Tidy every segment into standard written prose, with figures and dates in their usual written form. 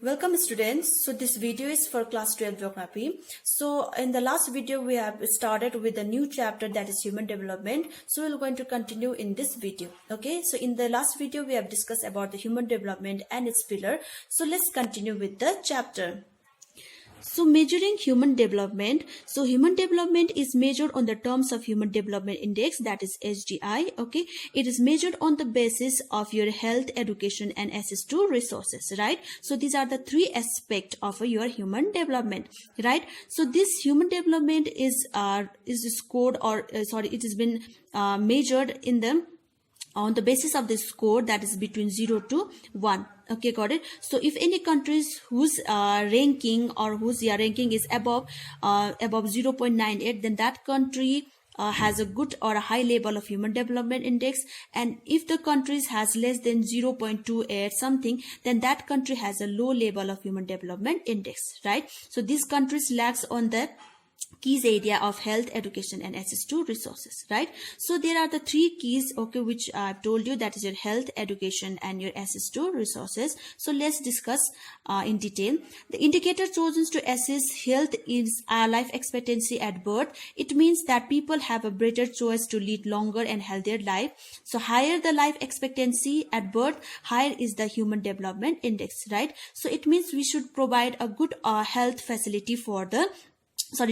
Welcome students. So this video is for class 12 geography. So in the last video we have started with a new chapter, that is human development. So we're going to continue in this video. Okay, so in the last video we have discussed about the human development and its pillar. So let's continue with the chapter. So measuring human development. So human development is measured on the terms of Human Development Index, that is HDI. Okay, it is measured on the basis of your health, education and access to resources, right? So these are the three aspects of your human development, right? So this human development is scored, or it has been measured in the on the basis of the score that is between 0 to 1. Okay, got it? So if any countries whose ranking is above 0.98, then that country has a good or a high level of human development index. And if the countries has less than 0.28 something, then that country has a low level of human development index, right? So these countries lacks on the keys area of health, education and access to resources, right? So there are the three keys, okay, which I've told you, that is your health, education and your access to resources. So let's discuss in detail. The indicator chosen to assess health is life expectancy at birth. It means that people have a better choice to lead longer and healthier life. So higher the life expectancy at birth, higher is the human development index, right? So it means we should provide a good health facility for the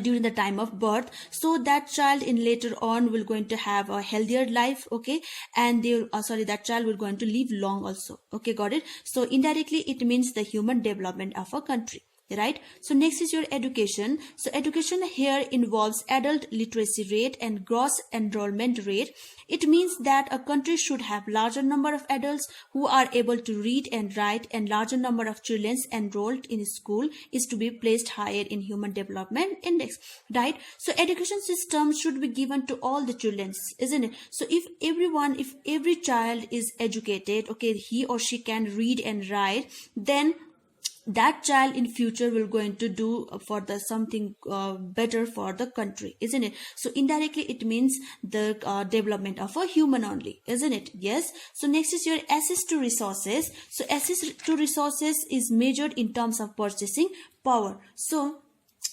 during the time of birth, so that child in later on will going to have a healthier life, okay, and they that child will going to live long also. Okay, got it? So indirectly it means the human development of a country, right? So next is your education. So education here involves adult literacy rate and gross enrollment rate. It means that a country should have larger number of adults who are able to read and write, and larger number of children enrolled in school is to be placed higher in human development index, right? So education system should be given to all the children, isn't it? So if every child is educated, okay, he or she can read and write, then that child in future will going to do for the something better for the country, isn't it? So indirectly it means the development of a human only, isn't it? Yes. So next is your access to resources. So access to resources is measured in terms of purchasing power. So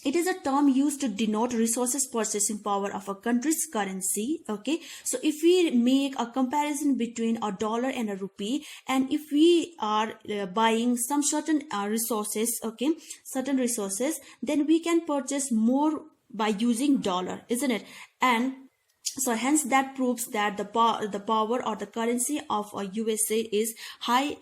it is a term used to denote resources purchasing power of a country's currency. Okay, so if we make a comparison between a dollar and a rupee, and if we are buying some certain resources, okay, certain resources, then we can purchase more by using dollar, isn't it? And so hence that proves that the power or the currency of a USA is high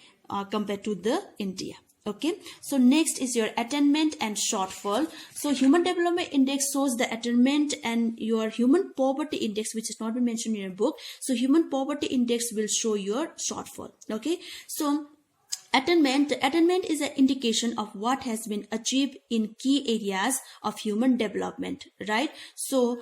compared to the India. Okay, so next is your attainment and shortfall. So human development index shows the attainment, and your human poverty index, which is not been mentioned in your book. So human poverty index will show your shortfall. Okay, so attainment is an indication of what has been achieved in key areas of human development, right? So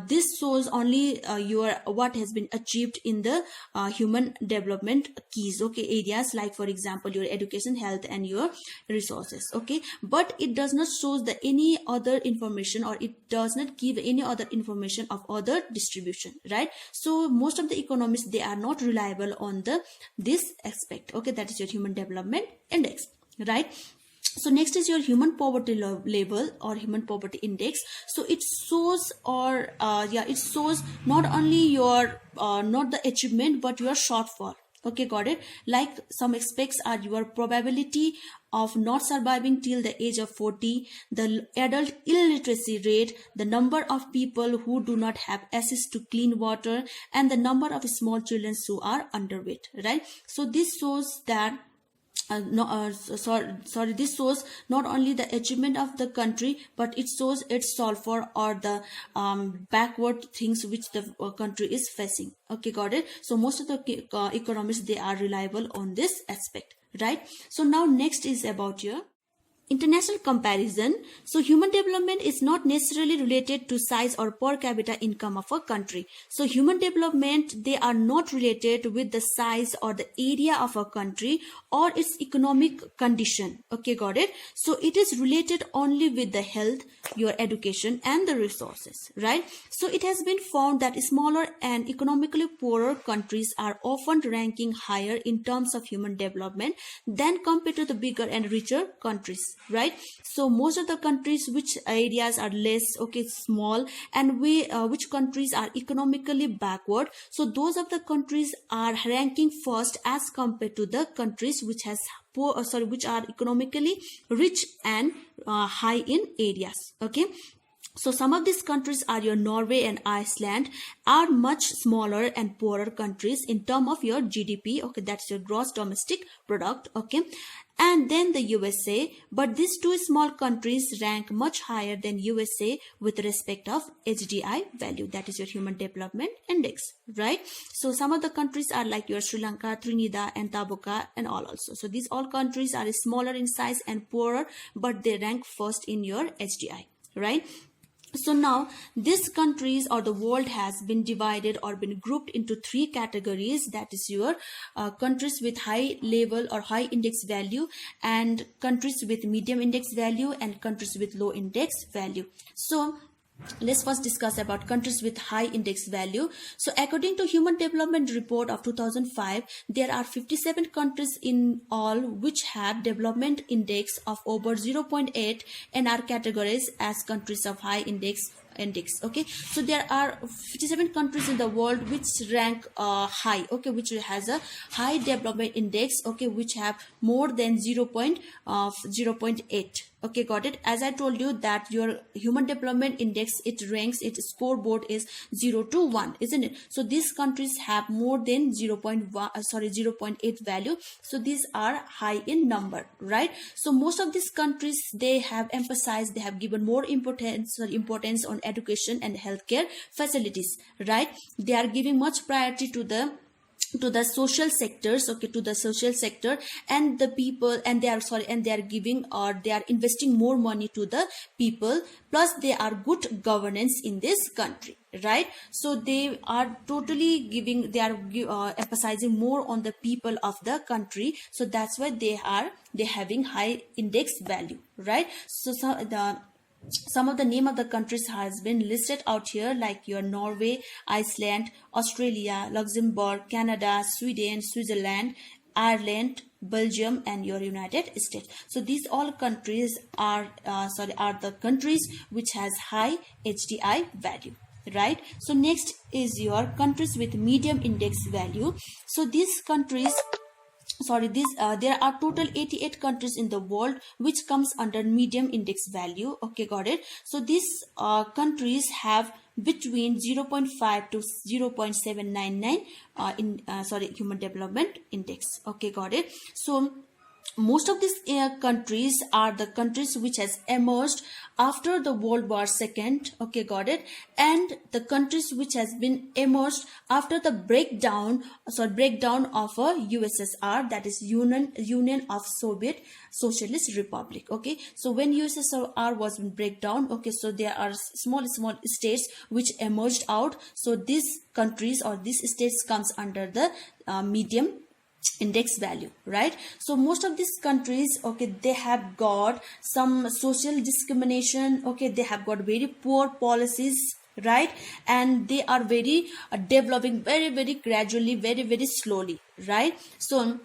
this shows only your what has been achieved in the human development keys, okay, areas like for example your education, health and your resources, okay, but it does not show the any other information, or it does not give any other information of other distribution, right? So most of the economists, they are not reliable on this aspect, okay, that is your human development index, right? So next is your human poverty level or human poverty index. So it shows it shows not only your not the achievement but your shortfall. Okay, got it? Like some aspects are your probability of not surviving till the age of 40, the adult illiteracy rate, the number of people who do not have access to clean water, and the number of small children who are underweight, right? So this shows that this shows not only the achievement of the country, but it shows its sulfur or the backward things which the country is facing. Okay, got it? So most of the economists, they are reliable on this aspect, right? So now next is about your international comparison, so human development is not necessarily related to size or per capita income of a country. So human development, they are not related with the size or the area of a country or its economic condition. Okay, got it? So it is related only with the health, your education and the resources, right? So it has been found that smaller and economically poorer countries are often ranking higher in terms of human development than compared to the bigger and richer countries, right? So most of the countries, which areas are less, okay, small, and which countries are economically backward, so those of the countries are ranking first as compared to the countries which has which are economically rich and high in areas. Okay, so some of these countries are your Norway and Iceland, are much smaller and poorer countries in terms of your GDP. Okay, that's your gross domestic product. Okay, and then the USA, but these two small countries rank much higher than USA with respect of HDI value, that is your human development index, right? So some of the countries are like your Sri Lanka, Trinidad and Tobago and all also. So these all countries are smaller in size and poorer, but they rank first in your HDI, right? So now these countries or the world has been divided or been grouped into three categories, that is your countries with high level or high index value, and countries with medium index value, and countries with low index value. So let's first discuss about countries with high index value. So according to Human Development Report of 2005, there are 57 countries in all which have development index of over 0.8 and are categorized as countries of high index. Okay, so there are 57 countries in the world which rank high, okay, which has a high development index, okay, which have more than 0.8. Okay, got it? As I told you that your human development index, it ranks, its scoreboard is 0 to 1, isn't it? So these countries have more than 0.8 value. So these are high in number, right? So most of these countries, they have emphasized, they have given more importance on education and healthcare facilities, right? They are giving much priority to the social sectors, okay, to the social sector and the people, and they are giving, or they are investing more money to the people, plus they are good governance in this country, right? So they are totally giving, they are emphasizing more on the people of the country, so that's why they having high index value, right? So some of the name of the countries has been listed out here, like your Norway, Iceland, Australia, Luxembourg, Canada, Sweden, Switzerland, Ireland, Belgium and your United States. So these all countries are the countries which has high HDI value, right? So next is your countries with medium index value. So these countries, there are total 88 countries in the world which comes under medium index value. Okay, got it? So these countries have between 0.5 to 0.799 human development index. Okay, got it? So most of these countries are the countries which has emerged after the World War II. Okay, got it? And the countries which has been emerged after the breakdown of a USSR, that is Union of Soviet Socialist Republic. Okay, so when USSR was in breakdown, okay, so there are small states which emerged out. So these countries or these states comes under the medium index value, right? So most of these countries, okay, they have got some social discrimination, okay, they have got very poor policies, right? And they are very developing very gradually, very slowly, right? So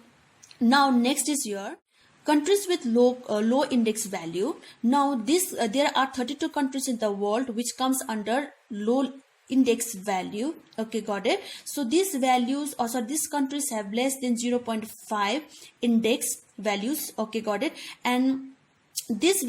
now next is your countries with low index value. Now this there are 32 countries in the world which comes under low index value. Okay, got it? So these values, also these countries have less than 0.5 index values. Okay, got it? And these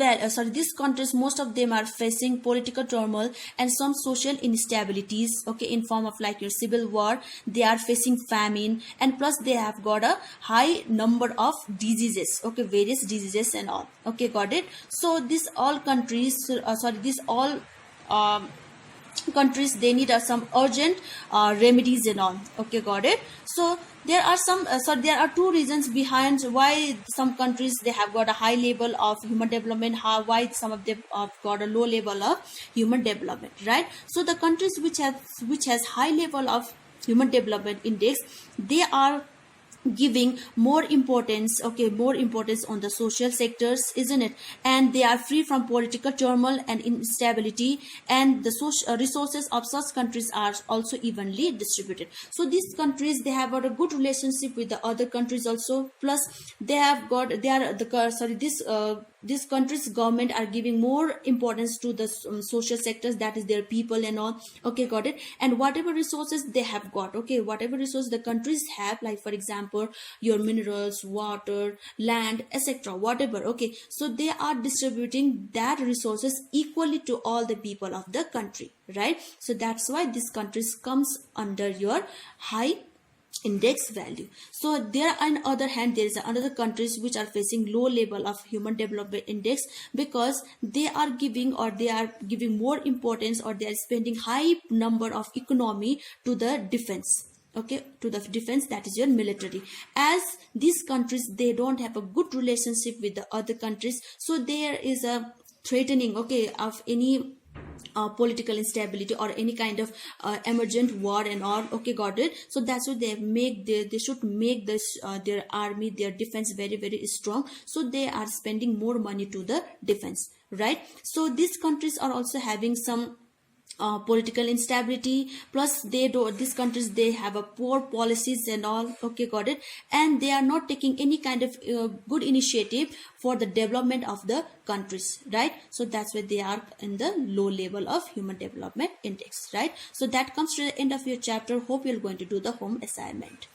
countries, most of them are facing political turmoil and some social instabilities, okay, in form of like your civil war. They are facing famine, and plus they have got a high number of diseases, okay, various diseases and all. Okay, got it? So these all countries, countries, they need some urgent remedies and all. Okay, got it. So there are there are two reasons behind why some countries they have got a high level of human development, why some of them have got a low level of human development, right? So the countries which has high level of human development index, they are giving more importance, okay, more importance on the social sectors, isn't it? And they are free from political turmoil and instability, and the social resources of such countries are also evenly distributed. So these countries, they have got a good relationship with the other countries also, plus they have got, they are the sorry this country's government are giving more importance to the social sectors, that is their people and all. Okay, got it. And whatever resources they have got, okay, whatever resources the countries have, like for example your minerals, water, land, etc., whatever, okay, so they are distributing that resources equally to all the people of the country, right? So that's why this countries comes under your high index value. So there, on other hand, there is another countries which are facing low level of human development index, because they are giving, or they are giving more importance, or they are spending high number of economy to the defense, okay, to the defense, that is your military. As these countries, they don't have a good relationship with the other countries, so there is a threatening, okay, of any political instability or any kind of emergent war and all. Okay, got it. So that's why they should make this their army, their defense very, very strong, so they are spending more money to the defense, right? So these countries are also having some political instability, plus these countries, they have a poor policies and all. Okay, got it. And they are not taking any kind of good initiative for the development of the countries, right? So that's why they are in the low level of human development index, right? So that comes to the end of your chapter. Hope you're going to do the home assignment.